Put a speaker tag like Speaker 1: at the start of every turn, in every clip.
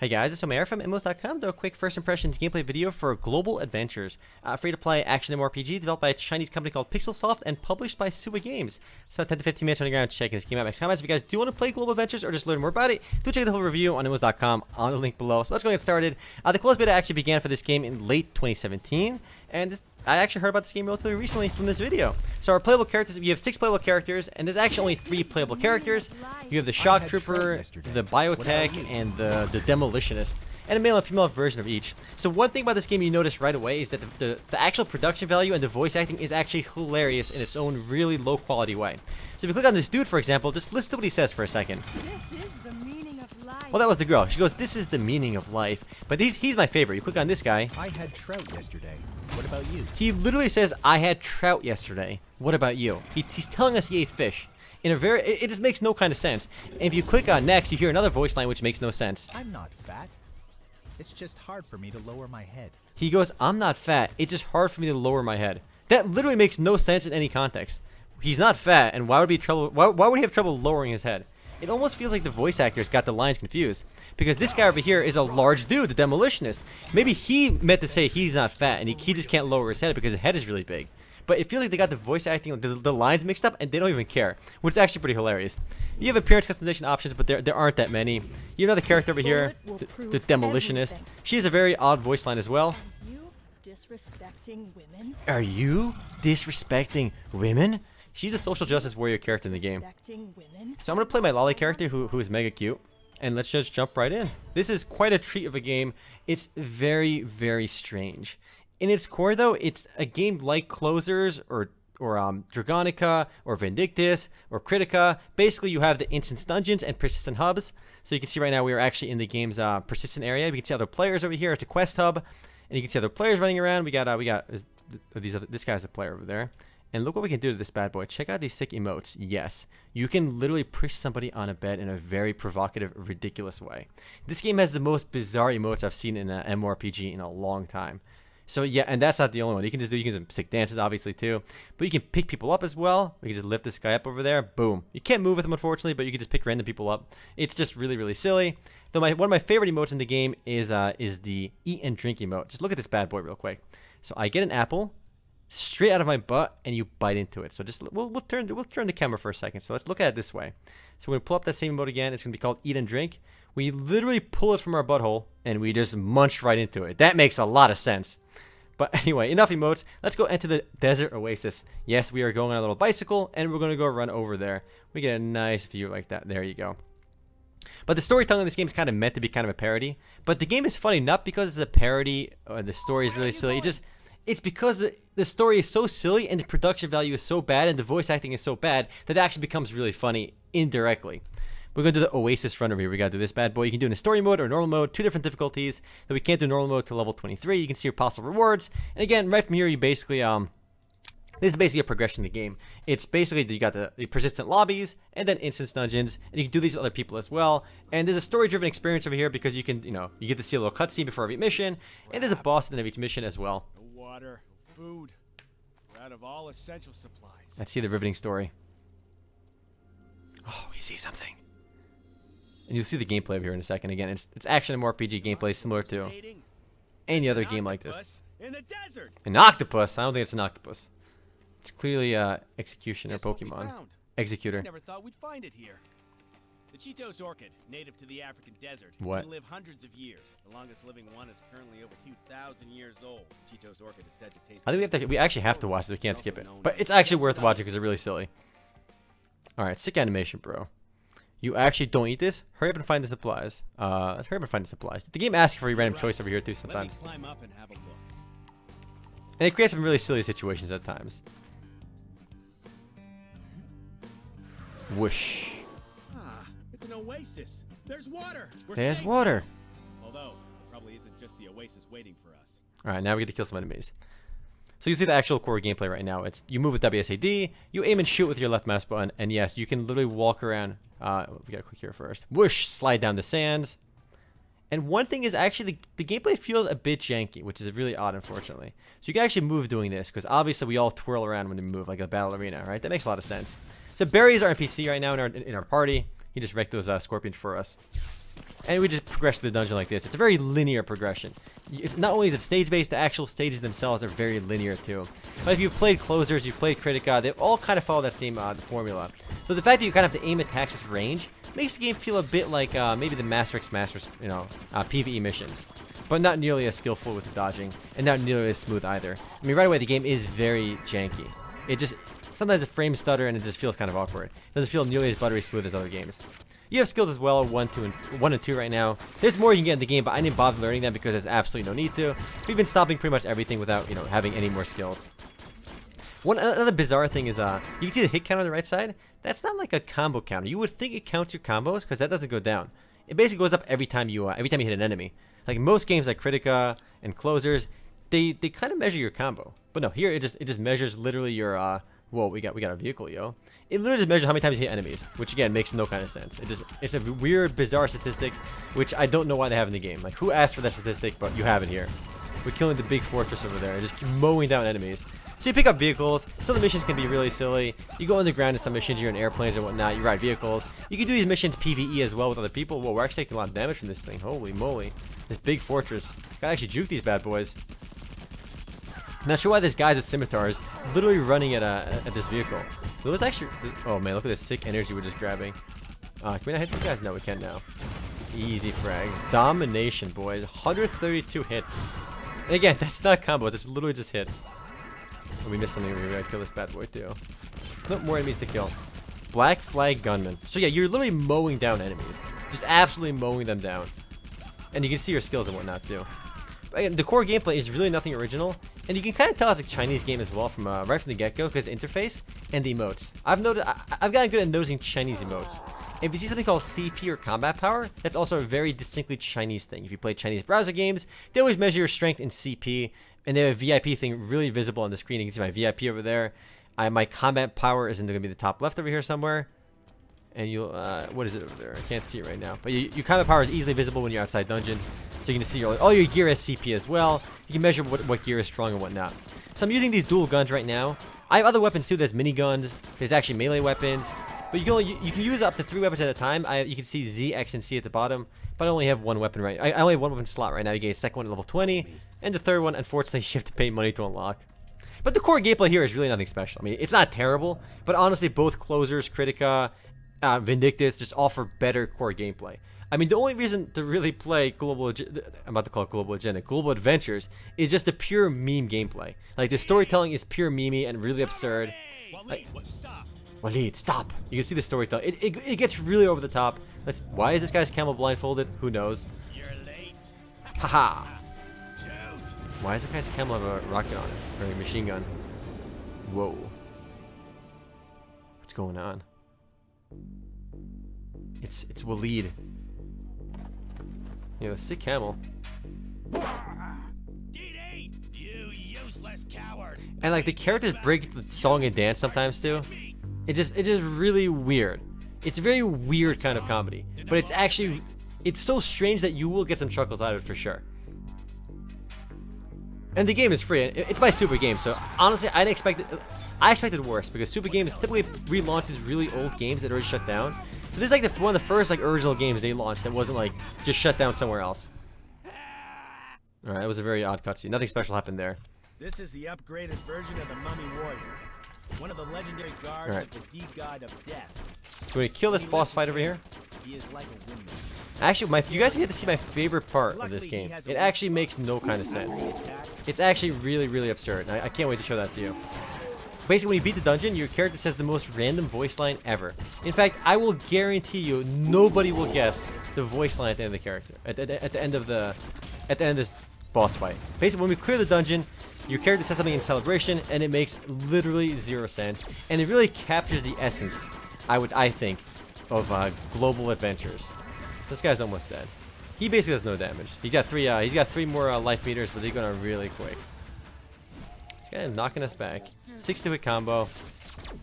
Speaker 1: Hey guys, it's Omer from MMOs.com. Do a quick first impressions gameplay video for Global Adventures, free-to-play action MMORPG developed by a Chinese company called Pixelsoft and published by Suba Games. So 10 to 15 minutes running around checking this game out. Make comments if you guys do want to play Global Adventures or just learn more about it. Do check the whole review on MMOs.com on the link below. So let's go and get started. The closed beta actually began for this game in late 2017, and I actually heard about this game relatively recently from this video. So our playable characters, we have 6 playable characters, and there's actually only 3 playable characters. You have the Shock Trooper, the Biotech, and the Demolitionist, and a male and female version of each. So one thing about this game you notice right away is that the actual production value and the voice acting is actually hilarious in its own really low quality way. So if you click on this dude, for example, just listen to what he says for a second.
Speaker 2: This is the meaning of life.
Speaker 1: Well, that was the girl. She goes, "This is the meaning of life." But he's my favorite. You click on this guy.
Speaker 3: I had trout yesterday. What about you?
Speaker 1: He literally says, "I had trout yesterday. What about you?" He's telling us he ate fish. In a very, it just makes no kind of sense. And if you click on next, you hear another voice line which makes no sense.
Speaker 3: I'm not fat. It's just hard for me to lower my head.
Speaker 1: He goes, "I'm not fat. It's just hard for me to lower my head." That literally makes no sense in any context. He's not fat, and why would he have trouble lowering his head? It almost feels like the voice actors got the lines confused, because this guy over here is a large dude, the Demolitionist. Maybe he meant to say he's not fat, and he just can't lower his head because his head is really big. But it feels like they got the voice acting, the lines mixed up, and they don't even care, which is actually pretty hilarious. You have appearance customization options, but there aren't that many. You have another character over here, the Demolitionist. She has a very odd voice line as well.
Speaker 2: You disrespecting women?
Speaker 1: Are you disrespecting women? She's a social justice warrior character in the game.
Speaker 2: Disrespecting women?
Speaker 1: So I'm going to play my lolly character who is mega cute. And let's just jump right in. This is quite a treat of a game. It's very, very strange. In its core, though, it's a game like Closers or Dragonica or Vindictus or Kritika. Basically, you have the instance dungeons and persistent hubs. So you can see right now we are actually in the game's persistent area. We can see other players over here. It's a quest hub. And you can see other players running around. This guy's a player over there. And look what we can do to this bad boy. Check out these sick emotes. Yes, you can literally push somebody on a bed in a very provocative, ridiculous way. This game has the most bizarre emotes I've seen in an MMORPG in a long time. So yeah, and that's not the only one. You can do sick dances, obviously, too. But you can pick people up as well. We can just lift this guy up over there. Boom. You can't move with him, unfortunately, but you can just pick random people up. It's just really, really silly. Though one of my favorite emotes in the game is the eat and drink emote. Just look at this bad boy real quick. So I get an apple straight out of my butt, and you bite into it. So just we'll turn the camera for a second. So let's look at it this way. So we're gonna pull up that same emote again. It's gonna be called Eat and Drink. We literally pull it from our butthole, and we just munch right into it. That makes a lot of sense. But anyway, enough emotes. Let's go enter the desert oasis. Yes, we are going on a little bicycle, and we're gonna go run over there. We get a nice view like that. There you go. But the storytelling in this game is kind of meant to be kind of a parody. But the game is funny not because it's a parody or the story is really silly. It's because the story is so silly and the production value is so bad and the voice acting is so bad that it actually becomes really funny indirectly. We're going to do the Oasis run over here. We got to do this bad boy. You can do it in story mode or normal mode, 2 different difficulties. Though we can't do normal mode to level 23. You can see your possible rewards. And again, right from here, you basically, this is basically a progression in the game. It's basically, you got the persistent lobbies and then instance dungeons. And you can do these with other people as well. And there's a story-driven experience over here because you can, you get to see a little cutscene before every mission. And there's a boss at the end of each mission as well.
Speaker 4: Water, food, we're out of all essential supplies.
Speaker 1: Let's see the riveting story. Oh, we see something. And you'll see the gameplay over here in a second. Again, it's action MMORPG gameplay similar to any other game like this.
Speaker 4: In the desert.
Speaker 1: An octopus? I don't think it's an octopus. It's clearly Executioner Pokemon. Executor.
Speaker 4: Never thought we'd find it here. The Cheetos orchid, native to the African desert,
Speaker 1: What?
Speaker 4: can live hundreds of years. The longest living one is currently over 2,000 years old. Cheetos orchid is said to taste.
Speaker 1: I think we actually have to watch this. We can't skip it. But it's actually worth watching because it's really silly. All right, sick animation, bro. You actually don't eat this? Hurry up and find the supplies. Let's hurry up and find the supplies. The game asks for a random choice over here too sometimes.
Speaker 4: Let me climb up and have a look.
Speaker 1: And it creates some really silly situations at times. Whoosh.
Speaker 4: Ah, it's an oasis. There's water.
Speaker 1: There's
Speaker 4: safe.
Speaker 1: water.
Speaker 4: Although, it probably isn't just the oasis waiting for us.
Speaker 1: All right, now we get to kill some enemies. So you see the actual core gameplay right now. It's you move with WSAD, you aim and shoot with your left mouse button, and yes, you can literally walk around. We gotta click here first. Whoosh, slide down the sands. And one thing is actually the gameplay feels a bit janky, which is really odd, unfortunately. So you can actually move doing this, because obviously we all twirl around when we move, like a battle arena, right? That makes a lot of sense. So Barry is our NPC right now in our party. He just wrecked those scorpions for us. And we just progress through the dungeon like this. It's a very linear progression. It's not only is it stage-based, the actual stages themselves are very linear too. But if you've played Closers, you've played Kritika, they all kind of follow that same formula. So the fact that you kind of have to aim attacks with range makes the game feel a bit like maybe the Master X Masters, PvE missions. But not nearly as skillful with the dodging, and not nearly as smooth either. I mean, right away, the game is very janky. It just, sometimes the frames stutter and it just feels kind of awkward. It doesn't feel nearly as buttery smooth as other games. You have skills as well, 1 and 2 right now. There's more you can get in the game, but I didn't bother learning them because there's absolutely no need to. We've been stopping pretty much everything without, having any more skills. Another bizarre thing is, you can see the hit count on the right side. That's not like a combo counter. You would think it counts your combos because that doesn't go down. It basically goes up every time you hit an enemy. Like most games like Kritika and Closers, they kind of measure your combo. But no, here it just measures literally your whoa, we got a vehicle, yo. It literally just measures how many times you hit enemies, which again makes no kind of sense. It's a weird, bizarre statistic, which I don't know why they have in the game. Like who asked for that statistic, but you have it here. We're killing the big fortress over there, just mowing down enemies. So you pick up vehicles. Some of the missions can be really silly. You go underground in some missions, you're in airplanes and whatnot, you ride vehicles. You can do these missions PvE as well with other people. Whoa, we're actually taking a lot of damage from this thing. Holy moly. This big fortress. Gotta actually juke these bad boys. Not sure why this guy's with scimitars literally running at this vehicle. It was actually, oh man, look at this sick energy we're just grabbing. Can we not hit these guys? No, we can now. Easy frags. Domination, boys. 132 hits. And again, that's not combo. That's literally just hits. Oh, we missed something over here. We gotta kill this bad boy too. No more enemies to kill. Black Flag Gunman. So yeah, you're literally mowing down enemies. Just absolutely mowing them down. And you can see your skills and whatnot too. But again, the core gameplay is really nothing original. And you can kind of tell it's a Chinese game as well from right from the get-go because the interface and the emotes. I've gotten good at noticing Chinese emotes. If you see something called CP or combat power, that's also a very distinctly Chinese thing. If you play Chinese browser games, they always measure your strength in CP, and they have a VIP thing really visible on the screen. You can see my VIP over there. My combat power is going to be the top left over here somewhere. And you'll, what is it over there? I can't see it right now. But your combat power is easily visible when you're outside dungeons. So you can see all your gear has CP as well. You can measure what gear is strong and whatnot. So I'm using these dual guns right now. I have other weapons too. There's miniguns. There's actually melee weapons. But you can use up to 3 weapons at a time. You can see Z, X, and C at the bottom. But I only have one weapon right. I only have one weapon slot right now. You get a second one at level 20, and the third one, unfortunately, you have to pay money to unlock. But the core gameplay here is really nothing special. I mean, it's not terrible, but honestly, both Closers, Kritika, Vindictus just offer better core gameplay. I mean, the only reason to really play Global Adventures is just the pure meme gameplay. Like the storytelling is pure memey and really absurd. Waleed, stop! You can see the storytelling. It gets really over the top. Why is this guy's camel blindfolded? Who knows?
Speaker 4: You're late.
Speaker 1: Haha.
Speaker 4: Shoot.
Speaker 1: Why does the guy's camel have a rocket on it? Or a machine gun? Whoa. What's going on? It's Waleed. Sick camel.
Speaker 4: DD, you useless coward.
Speaker 1: And like the characters break the song and dance sometimes too. It's just really weird. It's a very weird kind of comedy, but it's so strange that you will get some chuckles out of it for sure. And the game is free. It's by Suba Games, so honestly, I expected worse because Suba Games typically relaunches really old games that are already shut down. So this is like one of the first original games they launched that wasn't like just shut down somewhere else. All right, that was a very odd cutscene. Nothing special happened there.
Speaker 4: This is the upgraded version of the Mummy Warrior, one of the legendary guards of the deep god of death.
Speaker 1: So we kill this boss fight over here.
Speaker 4: He is like a windmill.
Speaker 1: Actually, you guys get to see my favorite part of this game. It actually makes no kind of sense. It's actually really absurd. I can't wait to show that to you. Basically, when you beat the dungeon, your character says the most random voice line ever. In fact, I will guarantee you, nobody will guess the voice line at the end of the character. At the end of this boss fight. Basically, when we clear the dungeon, your character says something in celebration, and it makes literally 0 sense. And it really captures the essence, I think, of global adventures. This guy's almost dead. He basically does no damage. He's got 3 more life meters, but they're gonna really quick. This guy is knocking us back. 6-hit combo.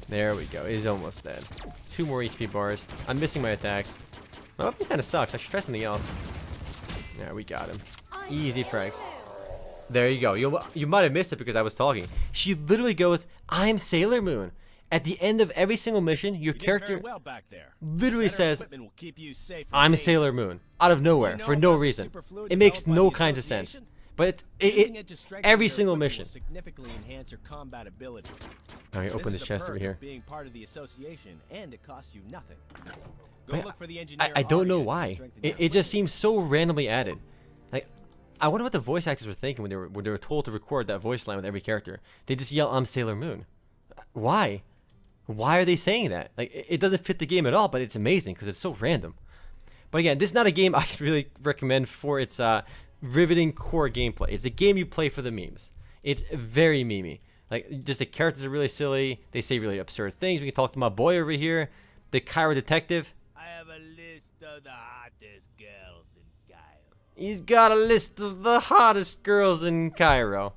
Speaker 1: There we go. He's almost dead. 2 more HP bars. I'm missing my attacks. My weapon kind of sucks. I should try something else. Yeah, we got him. Easy frags. There you go. You might have missed it because I was talking. She literally goes, "I'm Sailor Moon." At the end of every single mission, your
Speaker 4: You did
Speaker 1: character
Speaker 4: very well back there.
Speaker 1: literally
Speaker 4: Better
Speaker 1: says,
Speaker 4: equipment will keep you safe from
Speaker 1: I'm
Speaker 4: danger.
Speaker 1: Sailor Moon, out of nowhere,
Speaker 4: You know
Speaker 1: for no
Speaker 4: about the
Speaker 1: reason.
Speaker 4: superfluid
Speaker 1: It makes
Speaker 4: developed by
Speaker 1: no
Speaker 4: the
Speaker 1: kinds of sense.
Speaker 4: association?
Speaker 1: But
Speaker 4: Using it to strengthen
Speaker 1: every
Speaker 4: your
Speaker 1: single
Speaker 4: equipment
Speaker 1: mission.
Speaker 4: will significantly enhance your combat abilities.
Speaker 1: Okay, open
Speaker 4: This
Speaker 1: this
Speaker 4: is a
Speaker 1: chest over
Speaker 4: perk
Speaker 1: here.
Speaker 4: of being part of the association, and it costs you nothing. Go
Speaker 1: But
Speaker 4: look for the engineer
Speaker 1: I don't know
Speaker 4: Aria to
Speaker 1: why.
Speaker 4: strengthen your
Speaker 1: It just
Speaker 4: equipment.
Speaker 1: seems so randomly added. Like, I wonder what the voice actors were thinking when they were told to record that voice line with every character. They just yell, "I'm Sailor Moon." Why? Why are they saying that? Like, it doesn't fit the game at all, but it's amazing because it's so random. But again, this is not a game I could really recommend for its riveting core gameplay. It's a game you play for the memes. It's very memey. Like, just the characters are really silly. They say really absurd things. We can talk to my boy over here, the Cairo detective.
Speaker 4: I have a list of the hottest girls in Cairo.
Speaker 1: He's got a list of the hottest girls in Cairo.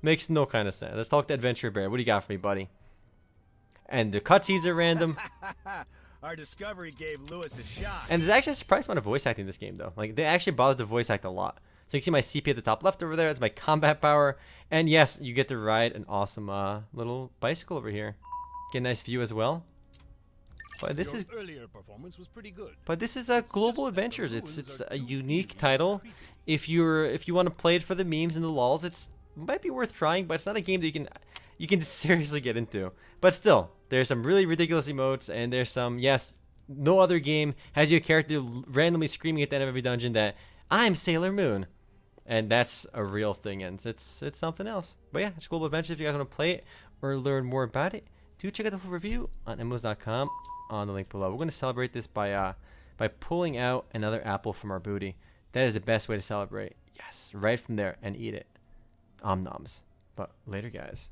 Speaker 1: Makes no kind of sense. Let's talk to Adventure Bear. What do you got for me, buddy? And the cutscenes are random.
Speaker 4: Our discovery gave Lewis a shot.
Speaker 1: And there's actually a surprise amount of voice acting in this game, though. Like, they actually bothered to voice act a lot. So you can see my CP at the top left over there. It's my combat power. And yes, you get to ride an awesome little bicycle over here. Get a nice view as well. But this is
Speaker 5: earlier performance was pretty good.
Speaker 1: But this is Global Adventures. It's a unique title. If you want to play it for the memes and the lols, it might be worth trying. But it's not a game that you can seriously get into. But still, there's some really ridiculous emotes, and there's some, yes, no other game has your character randomly screaming at the end of every dungeon that I'm Sailor Moon, and that's a real thing, and it's something else. But yeah, it's Global Adventures. If you guys want to play it or learn more about it, do check out the full review on MMOs.com. On the link below. We're going to celebrate this by pulling out another apple from our booty. That is the best way to celebrate. Yes, right from there, and eat it. Om noms. But later, guys.